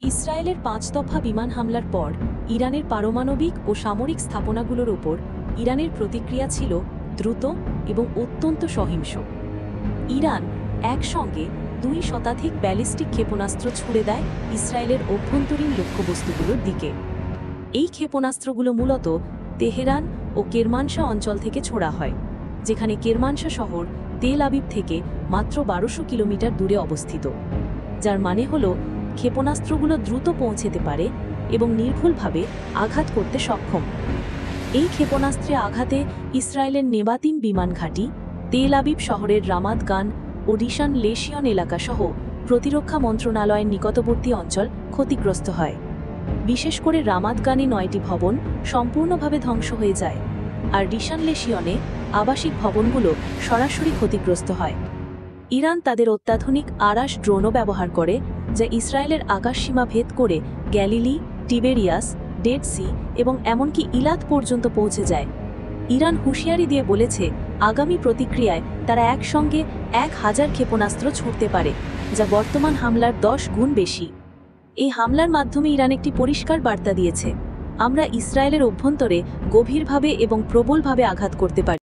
ইসরায়েলের ৫ দফা বিমান হামলার পর ইরানের পারমাণবিক ও সামরিক স্থাপনাগুলোর ওপর ইরানের প্রতিক্রিয়া ছিল দ্রুত এবং অত্যন্ত সহিংস। ইরান একসঙ্গে ২ শতাধিক ব্যালিস্টিক ক্ষেপণাস্ত্র ছুড়ে দেয় ইসরায়েলের অভ্যন্তরীণ লক্ষ্যবস্তুগুলোর দিকে। এই ক্ষেপণাস্ত্রগুলো মূলত তেহরান ও কেরমানশা অঞ্চল থেকে ছোড়া হয়, যেখানে কেরমানশা শহর তেল আবিব থেকে মাত্র ১২০০ কিলোমিটার দূরে অবস্থিত, যার মানে হল ক্ষেপণাস্ত্রগুলো দ্রুত পৌঁছতে পারে এবং নির্ভুলভাবে আঘাত করতে সক্ষম। এই ক্ষেপণাস্ত্রে আঘাতে ইসরায়েলের নেবাতিম বিমান ঘাঁটি, তেল আবিব শহরের রামাত গান ও রিশান লেশিয়ন এলাকাসহ প্রতিরক্ষা মন্ত্রণালয়ের নিকটবর্তী অঞ্চল ক্ষতিগ্রস্ত হয়। বিশেষ করে রামাত গানে ৯টি ভবন সম্পূর্ণভাবে ধ্বংস হয়ে যায়, আর রিশান লেশিয়নে আবাসিক ভবনগুলো সরাসরি ক্ষতিগ্রস্ত হয়। ইরান তাদের অত্যাধুনিক আরাশ ড্রোনও ব্যবহার করে, যা ইসরায়েলের আকাশসীমা ভেদ করে গ্যালিলি, টিবেরিয়াস, ডেড সি এবং এমনকি ইলাত পর্যন্ত পৌঁছে যায়। ইরান হুঁশিয়ারি দিয়ে বলেছে, আগামী প্রতিক্রিয়ায় তারা একসঙ্গে ১,০০০ ক্ষেপণাস্ত্র ছুড়তে পারে, যা বর্তমান হামলার ১০ গুণ বেশি। এই হামলার মাধ্যমে ইরান একটি পরিষ্কার বার্তা দিয়েছে, আমরা ইসরায়েলের অভ্যন্তরে গভীরভাবে এবং প্রবলভাবে আঘাত করতে পারি।